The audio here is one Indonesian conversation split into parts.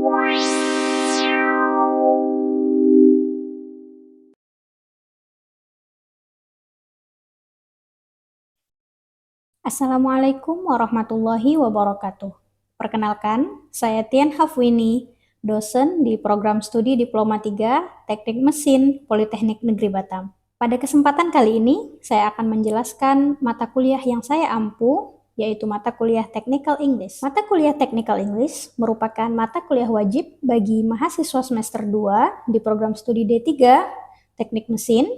Assalamualaikum warahmatullahi wabarakatuh. Perkenalkan, saya Tian Hafwini, dosen di Program Studi Diploma 3 Teknik Mesin Politeknik Negeri Batam. Pada kesempatan kali ini, saya akan menjelaskan mata kuliah yang saya ampu, yaitu mata kuliah Technical English. Mata kuliah Technical English merupakan mata kuliah wajib bagi mahasiswa semester 2 di Program Studi D3 Teknik Mesin,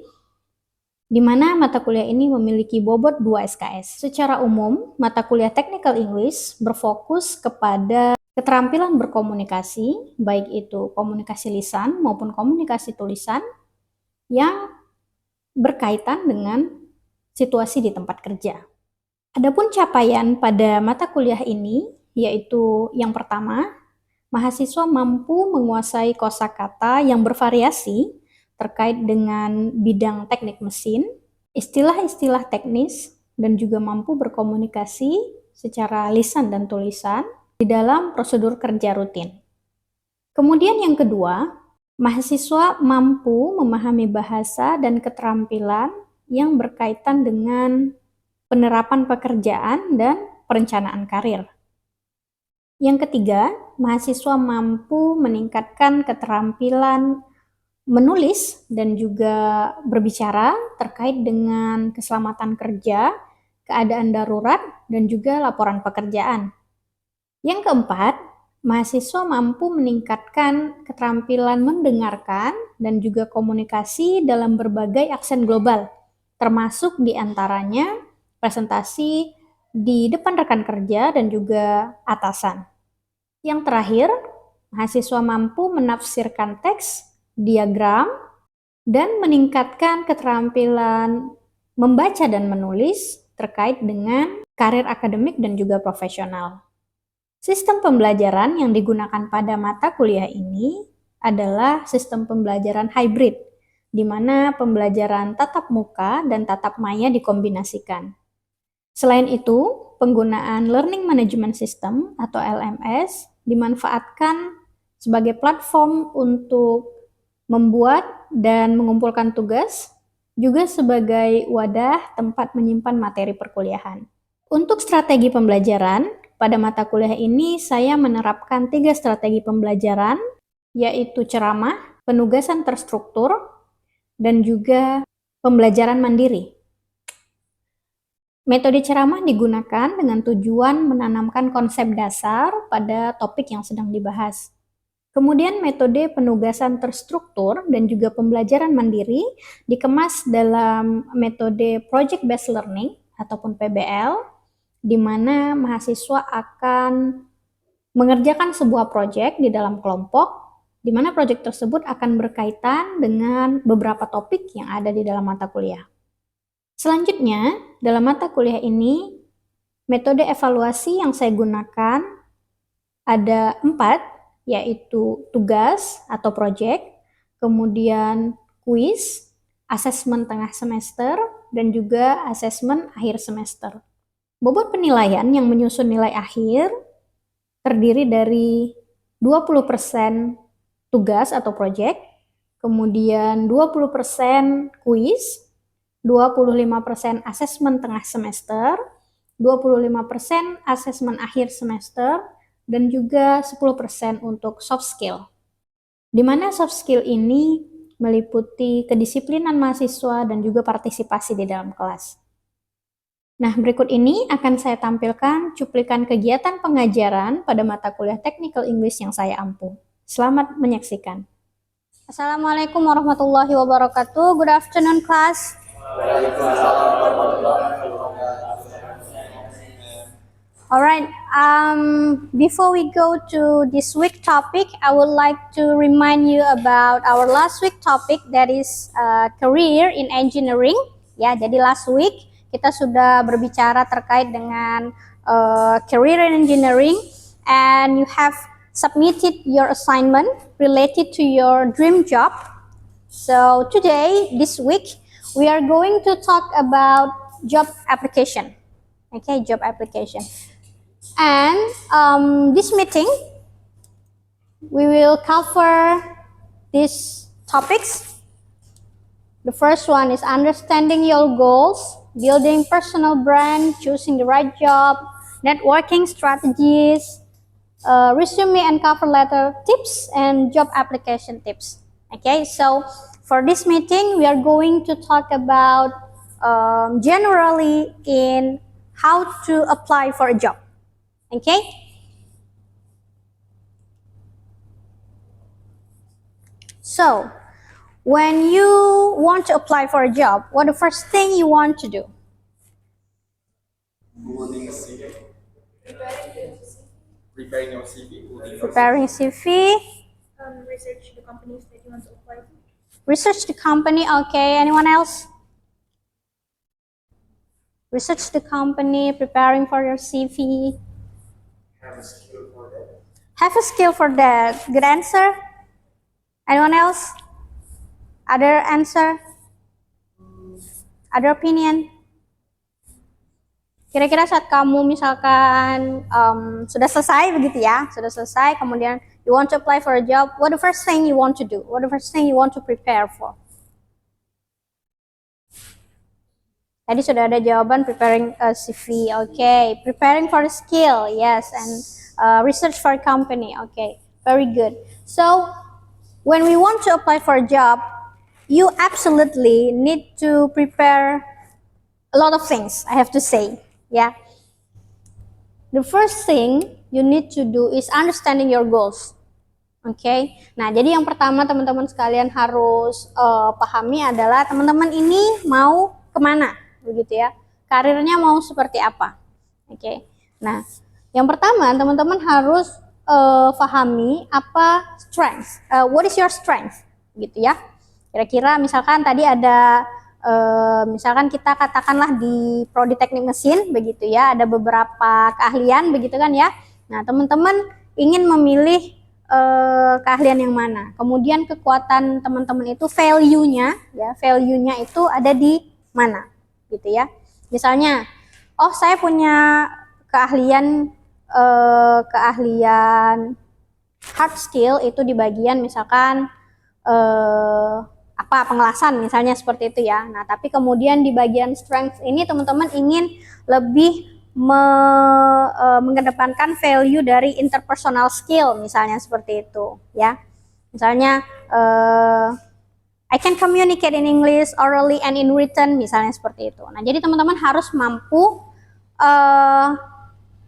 di mana mata kuliah ini memiliki bobot 2 SKS. Secara umum, mata kuliah Technical English berfokus kepada keterampilan berkomunikasi, baik itu komunikasi lisan maupun komunikasi tulisan, yang berkaitan dengan situasi di tempat kerja. Adapun capaian pada mata kuliah ini, yaitu yang pertama, mahasiswa mampu menguasai kosakata yang bervariasi terkait dengan bidang teknik mesin, istilah-istilah teknis, dan juga mampu berkomunikasi secara lisan dan tulisan di dalam prosedur kerja rutin. Kemudian yang kedua, mahasiswa mampu memahami bahasa dan keterampilan yang berkaitan dengan penerapan pekerjaan dan perencanaan karir. Yang ketiga, mahasiswa mampu meningkatkan keterampilan menulis dan juga berbicara terkait dengan keselamatan kerja, keadaan darurat, dan juga laporan pekerjaan. Yang keempat, mahasiswa mampu meningkatkan keterampilan mendengarkan dan juga komunikasi dalam berbagai aksen global, termasuk diantaranya presentasi di depan rekan kerja dan juga atasan. Yang terakhir, mahasiswa mampu menafsirkan teks, diagram, dan meningkatkan keterampilan membaca dan menulis terkait dengan karir akademik dan juga profesional. Sistem pembelajaran yang digunakan pada mata kuliah ini adalah sistem pembelajaran hybrid, di mana pembelajaran tatap muka dan tatap maya dikombinasikan. Selain itu, penggunaan Learning Management System atau LMS dimanfaatkan sebagai platform untuk membuat dan mengumpulkan tugas, juga sebagai wadah tempat menyimpan materi perkuliahan. Untuk strategi pembelajaran, pada mata kuliah ini saya menerapkan 3 strategi pembelajaran, yaitu ceramah, penugasan terstruktur, dan juga pembelajaran mandiri. Metode ceramah digunakan dengan tujuan menanamkan konsep dasar pada topik yang sedang dibahas. Kemudian metode penugasan terstruktur dan juga pembelajaran mandiri dikemas dalam metode Project Based Learning ataupun PBL, di mana mahasiswa akan mengerjakan sebuah proyek di dalam kelompok, di mana proyek tersebut akan berkaitan dengan beberapa topik yang ada di dalam mata kuliah. Selanjutnya, dalam mata kuliah ini, metode evaluasi yang saya gunakan ada 4, yaitu tugas atau proyek, kemudian kuis, asesmen tengah semester, dan juga asesmen akhir semester. Bobot penilaian yang menyusun nilai akhir terdiri dari 20% tugas atau proyek, kemudian 20% kuis, 25% asesmen tengah semester, 25% asesmen akhir semester, dan juga 10% untuk soft skill. Di mana soft skill ini meliputi kedisiplinan mahasiswa dan juga partisipasi di dalam kelas. Nah, berikut ini akan saya tampilkan cuplikan kegiatan pengajaran pada mata kuliah Technical English yang saya ampu. Selamat menyaksikan. Assalamualaikum warahmatullahi wabarakatuh. Good afternoon, class. Alright, before we go to this week topic, I would like to remind you about our last week topic, that is career in engineering. Ya, jadi last week kita sudah berbicara terkait dengan career in engineering, and you have submitted your assignment related to your dream job. So today, this week, we are going to talk about job application. Okay, job application. And this meeting, We will cover these topics. The first one is understanding your goals, building personal brand, choosing the right job, networking strategies, resume and cover letter tips, and job application tips. Okay, so for this meeting, we are going to talk about generally in how to apply for a job. Okay. So, when you want to apply for a job, what the first thing you want to do? Building a CV. Preparing your CV. Preparing CV. Research the companies that you want to apply to. Research the company. Okay. Anyone else? Research the company. Preparing for your CV. Have a skill for that. Have a skill for that. Good answer. Anyone else? Other answer? Other opinion? Kira-kira saat kamu misalkan sudah selesai begitu ya, sudah selesai, kemudian you want to apply for a job, what the first thing you want to do? What the first thing you want to prepare for? Tadi sudah ada jawaban preparing a CV, okay. Preparing for a skill, yes, and research for a company, okay. Very good. So, when we want to apply for a job, you absolutely need to prepare a lot of things, I have to say, yeah. The first thing you need to do is understanding your goals. Oke, okay? Nah jadi yang pertama teman-teman sekalian harus pahami adalah teman-teman ini mau kemana, begitu ya? Karirnya mau seperti apa? Oke, okay? Nah yang pertama teman-teman harus pahami apa strength, what is your strength, gitu ya? Kira-kira misalkan tadi ada misalkan kita katakanlah di prodi teknik mesin begitu ya, ada beberapa keahlian begitu kan ya. Nah teman-teman ingin memilih keahlian yang mana, kemudian kekuatan teman-teman itu value-nya ya, value-nya itu ada di mana gitu ya. Misalnya, oh saya punya keahlian hard skill itu di bagian misalkan pengelasan misalnya seperti itu ya. Nah, tapi kemudian di bagian strength ini teman-teman ingin lebih mengedepankan value dari interpersonal skill misalnya seperti itu ya. Misalnya I can communicate in English orally and in written misalnya seperti itu. Nah, jadi teman-teman harus mampu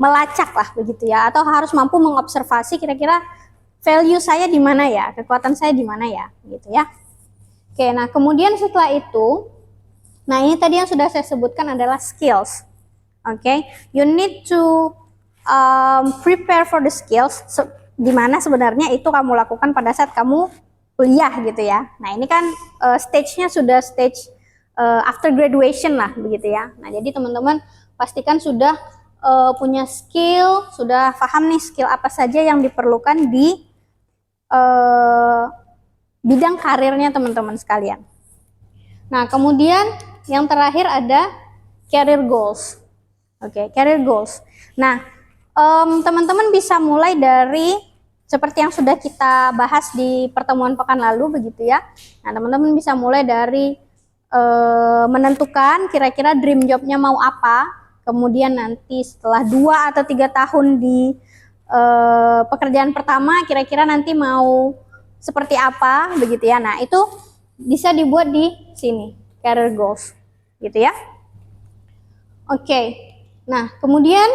melacak lah begitu ya, atau harus mampu mengobservasi kira-kira value saya di mana ya, kekuatan saya di mana ya, gitu ya. Oke, nah kemudian setelah itu, nah ini tadi yang sudah saya sebutkan adalah skills. Oke, you need to prepare for the skills, di mana sebenarnya itu kamu lakukan pada saat kamu kuliah gitu ya. Nah ini kan stage-nya sudah stage after graduation lah begitu ya. Nah jadi teman-teman pastikan sudah punya skill, sudah paham nih skill apa saja yang diperlukan di bidang karirnya teman-teman sekalian. Nah, kemudian yang terakhir ada career goals. Oke, career goals. Nah, teman-teman bisa mulai dari seperti yang sudah kita bahas di pertemuan pekan lalu begitu ya. Nah, teman-teman bisa mulai dari menentukan kira-kira dream jobnya mau apa. Kemudian nanti setelah 2 atau 3 tahun di pekerjaan pertama kira-kira nanti mau seperti apa begitu ya. Nah, itu bisa dibuat di sini, career goals. Gitu ya. Oke. Nah, kemudian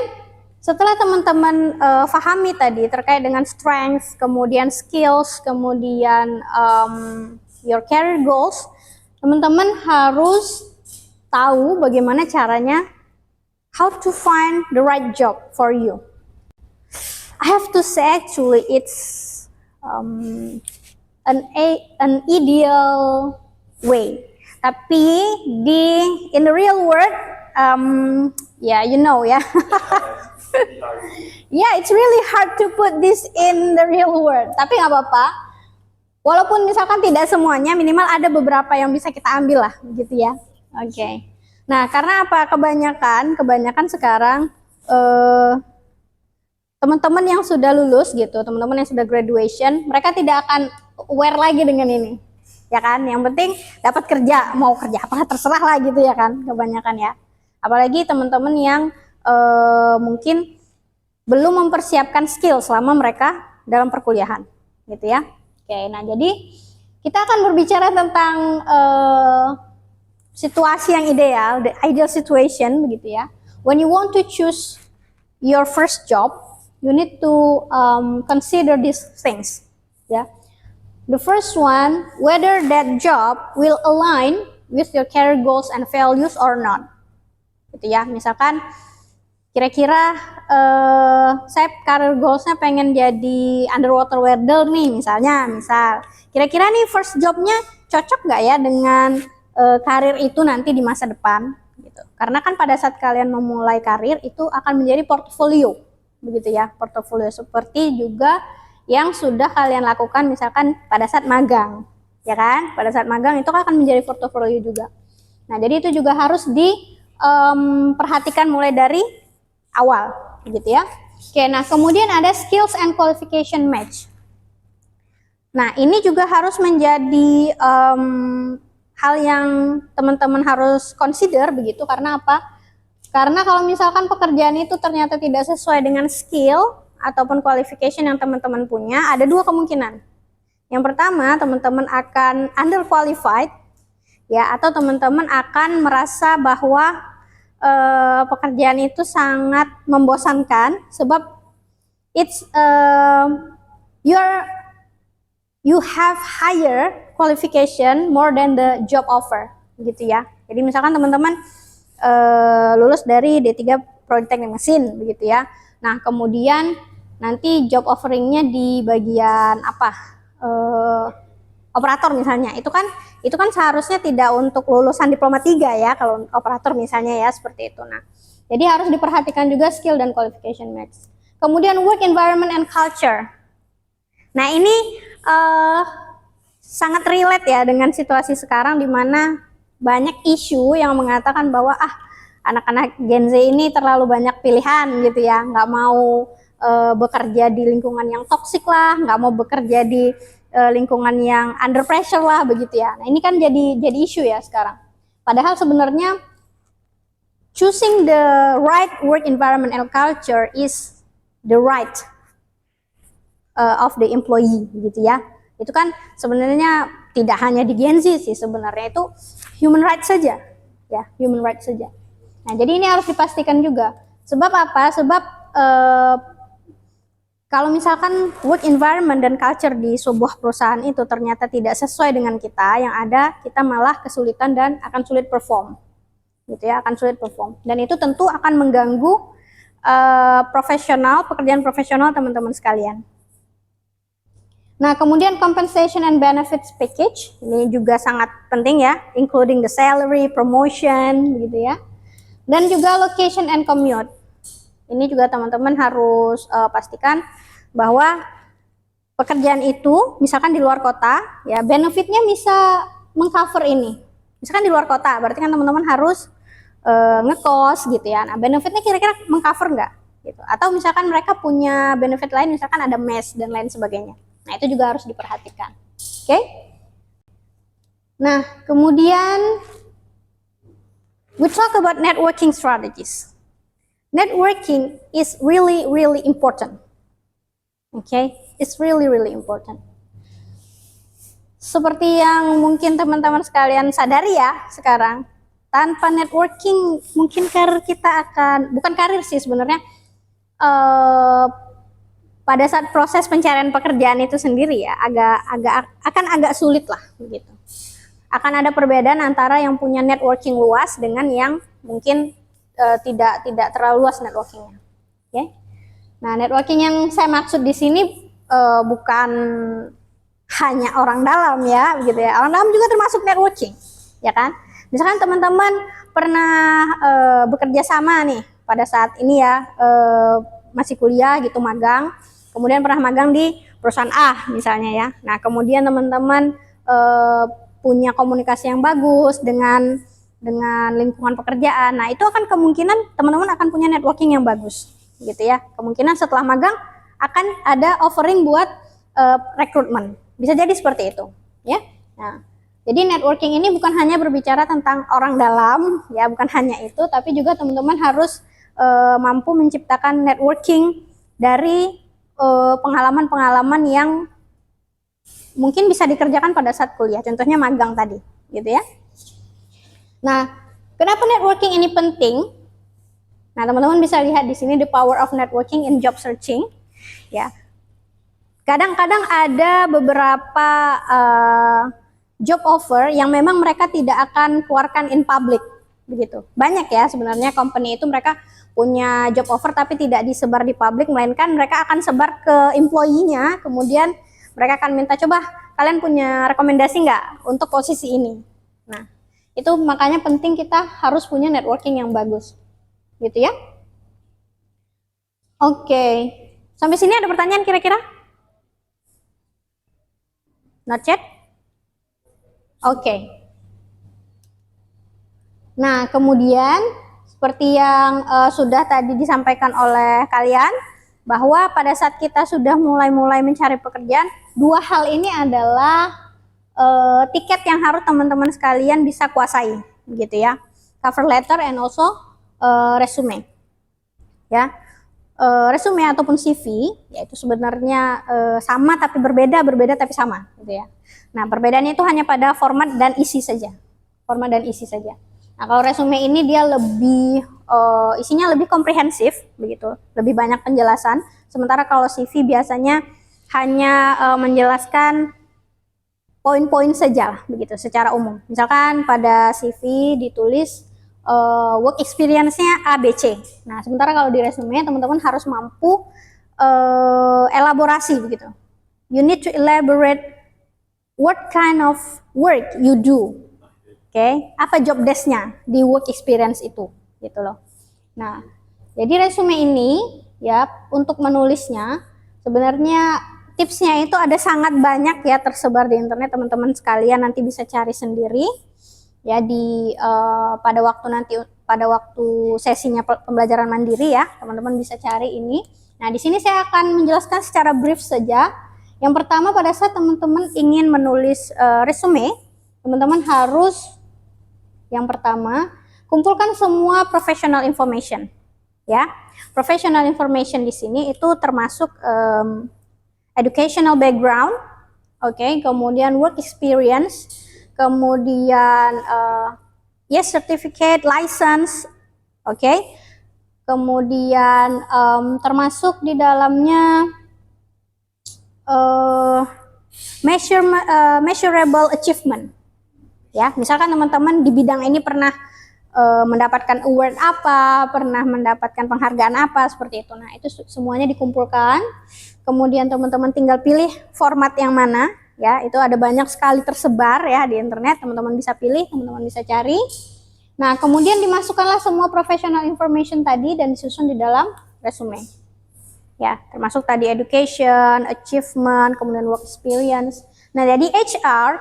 setelah teman-teman pahami tadi terkait dengan strengths, kemudian skills, kemudian your career goals, teman-teman harus tahu bagaimana caranya how to find the right job for you. I have to say actually it's an ideal way. Tapi in the real world, yeah, you know ya. Yeah, it's really hard to put this in the real world. Tapi nggak apa-apa. Walaupun misalkan tidak semuanya, minimal ada beberapa yang bisa kita ambil lah, gitu ya. Oke. Okay. Nah, karena apa? Kebanyakan sekarang teman-teman yang sudah lulus gitu, teman-teman yang sudah graduation, mereka tidak akan aware lagi dengan ini, ya kan? Yang penting dapat kerja, mau kerja apa terserah lah gitu ya kan, kebanyakan ya. Apalagi teman-teman yang mungkin belum mempersiapkan skill selama mereka dalam perkuliahan, gitu ya. Oke, nah jadi kita akan berbicara tentang situasi yang ideal, the ideal situation, begitu ya. When you want to choose your first job, you need to consider these things, ya. The first one, whether that job will align with your career goals and values or not, gitu ya. Misalkan kira-kira saya career goalsnya pengen jadi underwater welder nih, misal kira-kira nih first jobnya cocok nggak ya dengan karir itu nanti di masa depan gitu. Karena kan pada saat kalian memulai karir itu akan menjadi portfolio, begitu ya, portfolio seperti juga yang sudah kalian lakukan misalkan pada saat magang, ya kan? Pada saat magang itu akan menjadi portfolio juga. Nah, jadi itu juga harus diperhatikan mulai dari awal, gitu ya. Oke, nah kemudian ada skills and qualification match. Nah, ini juga harus menjadi hal yang teman-teman harus consider begitu. Karena apa? Karena kalau misalkan pekerjaan itu ternyata tidak sesuai dengan skill ataupun qualification yang teman-teman punya, ada dua kemungkinan. Yang pertama, teman-teman akan underqualified, ya, atau teman-teman akan merasa bahwa pekerjaan itu sangat membosankan sebab it's you have higher qualification more than the job offer, gitu ya. Jadi misalkan teman-teman lulus dari D3 Politeknik Mesin, begitu ya. Nah, kemudian nanti job offeringnya di bagian apa? Operator misalnya. Itu kan seharusnya tidak untuk lulusan diploma 3 ya, kalau operator misalnya ya, seperti itu. Nah, jadi harus diperhatikan juga skill dan qualification match. Kemudian work environment and culture. Nah, ini sangat relate ya dengan situasi sekarang di mana banyak isu yang mengatakan bahwa anak-anak Gen Z ini terlalu banyak pilihan gitu ya, nggak mau bekerja di lingkungan yang toksik lah, nggak mau bekerja di lingkungan yang under pressure lah, begitu ya. Nah, ini kan jadi isu ya sekarang. Padahal sebenarnya choosing the right work environment and culture is the right of the employee, gitu ya. Itu kan sebenarnya tidak hanya di Gen Z sih, sebenarnya itu human rights saja, ya, human rights saja. Nah, jadi ini harus dipastikan juga. Sebab apa? Sebab kalau misalkan work environment dan culture di sebuah perusahaan itu ternyata tidak sesuai dengan kita, yang ada kita malah kesulitan dan akan sulit perform, gitu ya, akan sulit perform. Dan itu tentu akan mengganggu pekerjaan profesional teman-teman sekalian. Nah, kemudian compensation and benefits package, ini juga sangat penting ya, including the salary, promotion, gitu ya. Dan juga location and commute. Ini juga teman-teman harus pastikan bahwa pekerjaan itu, misalkan di luar kota, ya benefitnya bisa mengcover ini. Misalkan di luar kota, berarti kan teman-teman harus ngekos gitu ya. Nah, benefitnya kira-kira mengcover nggak? Gitu. Atau misalkan mereka punya benefit lain, misalkan ada mes dan lain sebagainya. Nah, itu juga harus diperhatikan. Oke? Nah, kemudian we talk about networking strategies. Networking is really important. Okay? It's really important. Seperti yang mungkin teman-teman sekalian sadari ya sekarang, tanpa networking mungkin karir kita akan, bukan karir sih sebenarnya, pada saat proses pencarian pekerjaan itu sendiri ya akan agak sulit lah begitu. Akan ada perbedaan antara yang punya networking luas dengan yang mungkin tidak terlalu luas networkingnya. Okay? Nah, networking yang saya maksud di sini bukan hanya orang dalam ya, begitu ya. Orang dalam juga termasuk networking, ya kan? Misalkan teman-teman pernah bekerja sama nih pada saat ini ya, masih kuliah gitu, magang. Kemudian pernah magang di perusahaan A misalnya ya. Nah, kemudian teman-teman punya komunikasi yang bagus dengan lingkungan pekerjaan. Nah, itu akan kemungkinan teman-teman akan punya networking yang bagus. gitu ya. Kemungkinan setelah magang akan ada offering buat rekrutmen. Bisa jadi seperti itu, ya. Nah, jadi networking ini bukan hanya berbicara tentang orang dalam, ya, bukan hanya itu, tapi juga teman-teman harus mampu menciptakan networking dari pengalaman-pengalaman yang mungkin bisa dikerjakan pada saat kuliah, contohnya magang tadi, gitu ya. Nah, kenapa networking ini penting? Nah, teman-teman bisa lihat di sini the power of networking in job searching, ya. Kadang-kadang ada beberapa job offer yang memang mereka tidak akan keluarkan in public, begitu. Banyak ya sebenarnya company itu mereka punya job offer tapi tidak disebar di publik, melainkan mereka akan sebar ke employee-nya, kemudian mereka akan minta, coba kalian punya rekomendasi nggak untuk posisi ini. Nah, itu makanya penting kita harus punya networking yang bagus, gitu ya. Oke, sampai sini ada pertanyaan kira-kira? Not yet? Oke. Nah, kemudian seperti yang sudah tadi disampaikan oleh kalian, bahwa pada saat kita sudah mulai mencari pekerjaan, dua hal ini adalah tiket yang harus teman-teman sekalian bisa kuasai, begitu ya. Cover letter and also resume. Ya. Resume ataupun CV, yaitu sebenarnya sama tapi berbeda tapi sama, gitu ya. Nah, perbedaannya itu hanya pada format dan isi saja. Format dan isi saja. Nah, kalau resume ini dia lebih isinya lebih komprehensif, begitu, lebih banyak penjelasan. Sementara kalau CV biasanya hanya menjelaskan poin-poin saja, begitu, secara umum. Misalkan pada CV ditulis work experience-nya ABC. Nah, sementara kalau di resume teman-teman harus mampu elaborasi, begitu. You need to elaborate what kind of work you do. Oke, apa job desk-nya di work experience itu, gitu loh. Nah, jadi resume ini ya untuk menulisnya sebenarnya tipsnya itu ada sangat banyak ya, tersebar di internet, teman-teman sekalian nanti bisa cari sendiri ya di pada waktu sesinya pembelajaran mandiri ya, teman-teman bisa cari ini. Nah, di sini saya akan menjelaskan secara brief saja. Yang pertama, pada saat teman-teman ingin menulis resume, teman-teman harus yang pertama kumpulkan semua professional information ya. Professional information di sini itu termasuk educational background, oke, kemudian work experience, kemudian yes, certificate, license, oke, kemudian termasuk di dalamnya measurable achievement. Ya, misalkan teman-teman di bidang ini pernah mendapatkan award apa, pernah mendapatkan penghargaan apa, seperti itu. Nah, itu semuanya dikumpulkan. Kemudian teman-teman tinggal pilih format yang mana, ya. Itu ada banyak sekali tersebar ya di internet. Teman-teman bisa pilih, teman-teman bisa cari. Nah, kemudian dimasukkanlah semua professional information tadi dan disusun di dalam resume. Ya, termasuk tadi education, achievement, kemudian work experience. Nah, jadi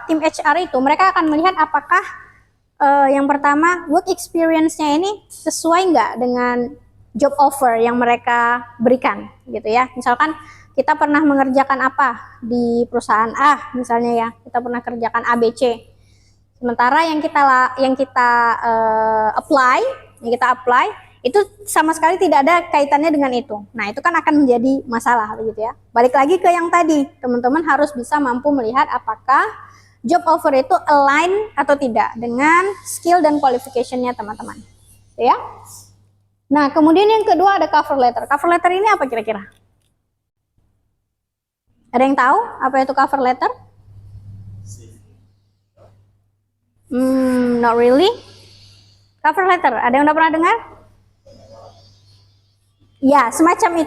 tim HR itu mereka akan melihat apakah yang pertama work experience-nya ini sesuai nggak dengan job offer yang mereka berikan, gitu ya. Misalkan kita pernah mengerjakan apa di perusahaan A, misalnya ya, kita pernah kerjakan ABC. Sementara yang kita apply itu sama sekali tidak ada kaitannya dengan itu. Nah, itu kan akan menjadi masalah, begitu ya. Balik lagi ke yang tadi, teman-teman harus bisa mampu melihat apakah job offer itu align atau tidak dengan skill dan qualification-nya teman-teman, ya. Nah, kemudian yang kedua ada cover letter. Cover letter ini apa kira-kira? Ada yang tahu apa itu cover letter? Not really. Cover letter, ada yang udah pernah dengar? Ya, semacam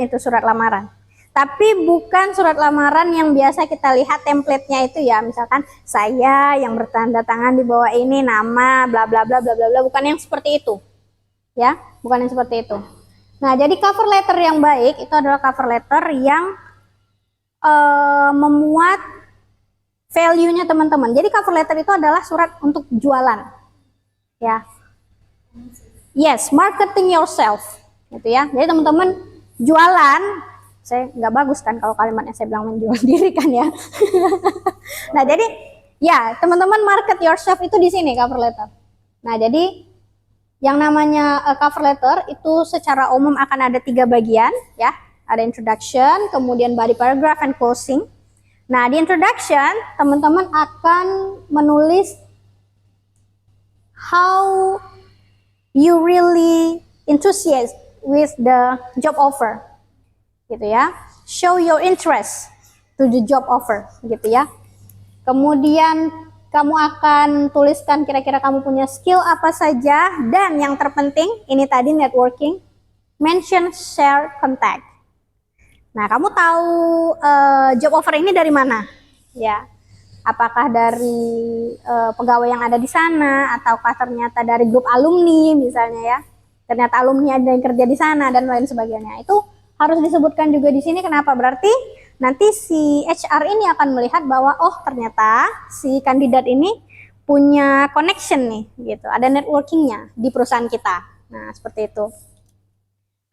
itu surat lamaran. Tapi bukan surat lamaran yang biasa kita lihat template-nya itu ya, misalkan saya yang bertanda tangan di bawah ini nama bla bla bla bla bla bla, bukan yang seperti itu. Ya, bukan yang seperti itu. Nah, jadi cover letter yang baik itu adalah cover letter yang memuat value-nya teman-teman. Jadi cover letter itu adalah surat untuk jualan. Ya. Yes, marketing yourself. gitu ya. Jadi teman-teman jualan, saya nggak bagus kan kalau kalimatnya saya bilang menjual diri kan ya. Nah jadi ya teman-teman market yourself itu di sini cover letter. Nah jadi yang namanya cover letter itu secara umum akan ada 3 bagian ya. Ada introduction, kemudian body paragraph, and closing. Nah di introduction teman-teman akan menulis how you really enthusiastic with the job offer, gitu ya. Show your interest to the job offer, gitu ya. Kemudian kamu akan tuliskan kira-kira kamu punya skill apa saja, dan yang terpenting ini tadi networking, mention share contact. Nah, kamu tahu job offer ini dari mana? Ya, apakah dari pegawai yang ada di sana, ataukah ternyata dari grup alumni misalnya ya? Ternyata alumni ada yang kerja di sana dan lain sebagainya. Itu harus disebutkan juga di sini. Kenapa? Berarti nanti si HR ini akan melihat bahwa oh ternyata si kandidat ini punya connection nih, gitu. Ada networkingnya di perusahaan kita. Nah, seperti itu.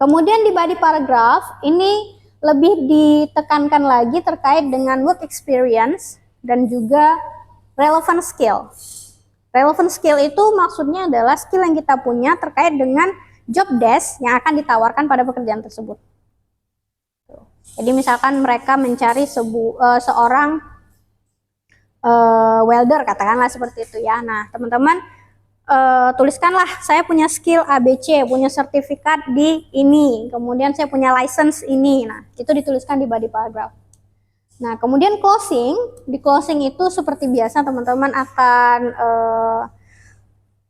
Kemudian di body paragraph ini lebih ditekankan lagi terkait dengan work experience dan juga relevant skill. Relevant skill itu maksudnya adalah skill yang kita punya terkait dengan job desk yang akan ditawarkan pada pekerjaan tersebut. Jadi misalkan mereka mencari seorang welder, katakanlah seperti itu ya. Nah teman-teman tuliskanlah saya punya skill ABC, punya sertifikat di ini, kemudian saya punya license ini. Nah itu dituliskan di body paragraph. Nah kemudian closing, di closing itu seperti biasa teman-teman akan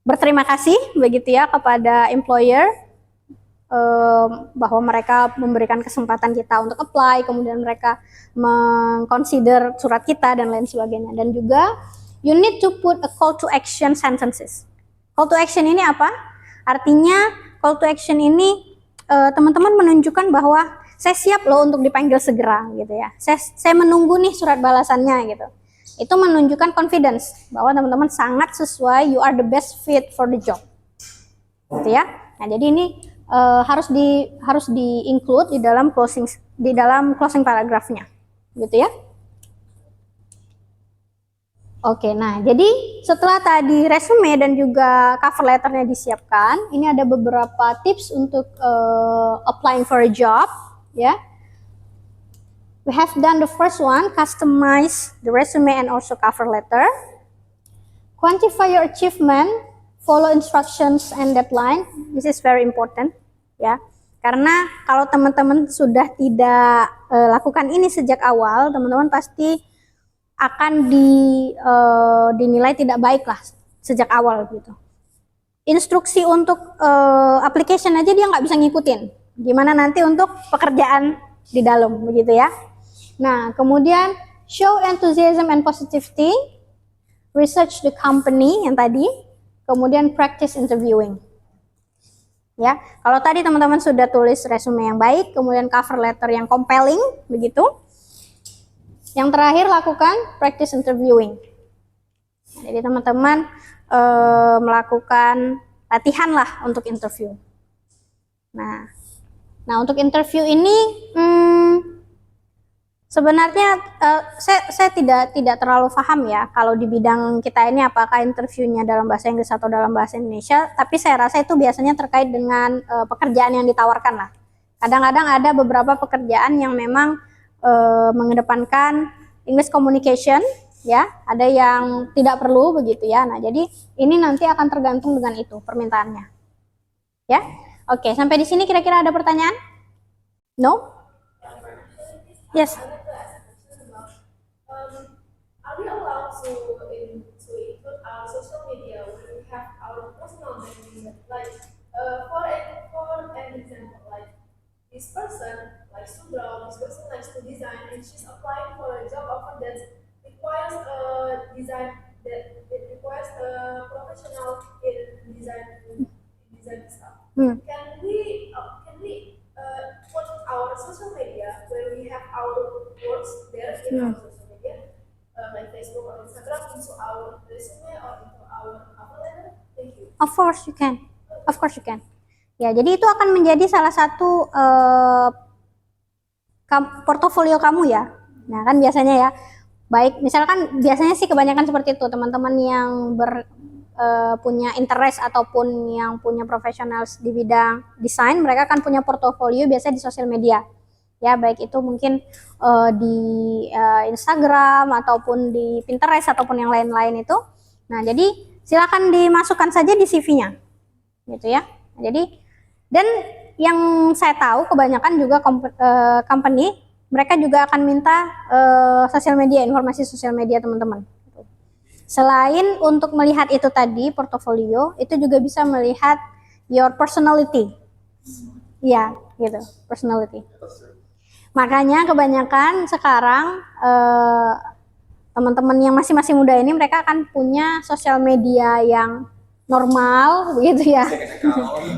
berterima kasih begitu ya kepada employer bahwa mereka memberikan kesempatan kita untuk apply, kemudian mereka mengconsider surat kita dan lain sebagainya. Dan juga you need to put a call to action sentences. Call to action ini apa? Artinya call to action ini teman-teman menunjukkan bahwa saya siap loh untuk dipanggil segera gitu ya. Saya menunggu nih surat balasannya gitu. Itu menunjukkan confidence bahwa teman-teman sangat sesuai, you are the best fit for the job. Gitu ya. Nah, jadi ini harus di include di dalam closing paragrafnya. Gitu ya. Oke, nah jadi setelah tadi resume dan juga cover letternya disiapkan, ini ada beberapa tips untuk applying for a job, ya. We have done the first one, customize the resume and also cover letter. Quantify your achievement, follow instructions and deadline. This is very important, ya. Karena kalau teman-teman sudah tidak lakukan ini sejak awal, teman-teman pasti akan dinilai tidak baik lah sejak awal gitu. Instruksi untuk application aja dia nggak bisa ngikutin. Gimana nanti untuk pekerjaan di dalam begitu ya. Nah kemudian show enthusiasm and positivity, research the company yang tadi, kemudian practice interviewing. Ya, kalau tadi teman-teman sudah tulis resume yang baik, kemudian cover letter yang compelling begitu. Yang terakhir lakukan practice interviewing. Jadi teman-teman melakukan latihan lah untuk interview. Nah untuk interview ini sebenarnya saya tidak terlalu paham ya kalau di bidang kita ini apakah interviewnya dalam bahasa Inggris atau dalam bahasa Indonesia. Tapi saya rasa itu biasanya terkait dengan pekerjaan yang ditawarkan lah. Kadang-kadang ada beberapa pekerjaan yang memang mengedepankan English communication ya, ada yang tidak perlu begitu ya. Nah jadi ini nanti akan tergantung dengan itu permintaannya ya. Oke, sampai di sini kira-kira ada pertanyaan? No? Yes. Are we allowed to include our social media when we have our personal branding? Like for an example, like this person likes to draw, this person likes to design, and she's applying for a job offer that requires a design professional in design stuff. Can we put our social media where we have our works there in our social media, like Facebook or Instagram, into our resume or into our cover letter? Thank you. Of course you can. Of course you can. Ya, jadi itu akan menjadi salah satu portofolio kamu ya. Nah, kan biasanya ya, baik misalkan biasanya sih kebanyakan seperti itu, teman-teman yang punya interest ataupun yang punya profesional di bidang desain, mereka kan punya portofolio biasanya di sosial media. Ya, baik itu mungkin di Instagram ataupun di Pinterest ataupun yang lain-lain itu. Nah, jadi silakan dimasukkan saja di CV-nya. Gitu ya. Jadi dan yang saya tahu kebanyakan juga company mereka juga akan minta sosial media, informasi sosial media teman-teman. Selain untuk melihat itu tadi portofolio, itu juga bisa melihat your personality. Ya, gitu, personality. Makanya kebanyakan sekarang teman-teman yang masih muda ini mereka akan punya sosial media yang normal begitu ya.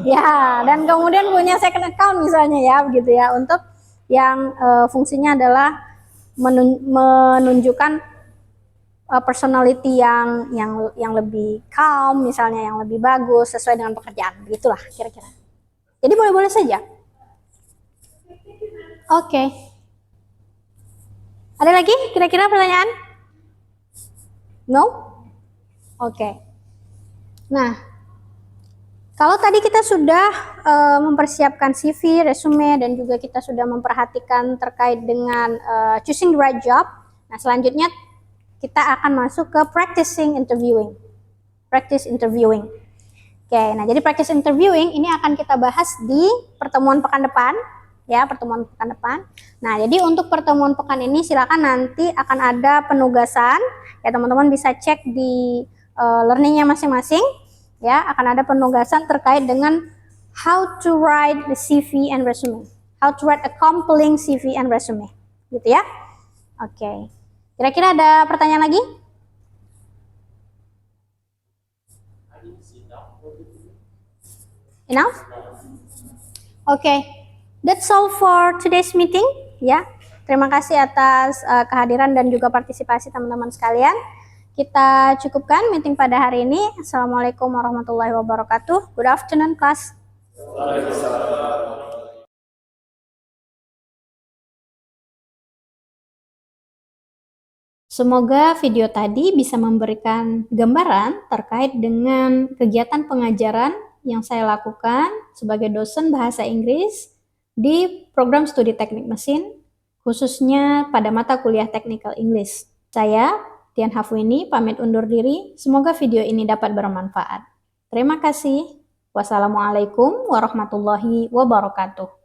Ya, dan kemudian punya second account misalnya ya, begitu ya, untuk yang fungsinya adalah menunjukkan personality yang lebih calm misalnya, yang lebih bagus sesuai dengan pekerjaan, begitulah kira-kira. Jadi boleh-boleh saja. Oke. Ada lagi kira-kira pertanyaan? No? Oke. Nah, kalau tadi kita sudah mempersiapkan CV, resume, dan juga kita sudah memperhatikan terkait dengan choosing the right job. Nah, selanjutnya kita akan masuk ke practicing interviewing. Practice interviewing. Oke, nah jadi practice interviewing ini akan kita bahas di pertemuan pekan depan. Ya, pertemuan pekan depan. Nah, jadi untuk pertemuan pekan ini silakan nanti akan ada penugasan. Ya, teman-teman bisa cek di learningnya masing-masing. Ya, akan ada penugasan terkait dengan how to write the CV and resume. How to write a compelling CV and resume. Gitu ya. Oke. Kira-kira ada pertanyaan lagi? Enough? Oke. That's all for today's meeting. Ya. Terima kasih atas kehadiran dan juga partisipasi teman-teman sekalian. Kita cukupkan meeting pada hari ini. Assalamualaikum warahmatullahi wabarakatuh. Good afternoon, class. Semoga video tadi bisa memberikan gambaran terkait dengan kegiatan pengajaran yang saya lakukan sebagai dosen bahasa Inggris di program studi teknik mesin, khususnya pada mata kuliah Technical English. Saya, Tian Hafwini, pamit undur diri. Semoga video ini dapat bermanfaat. Terima kasih. Wassalamualaikum warahmatullahi wabarakatuh.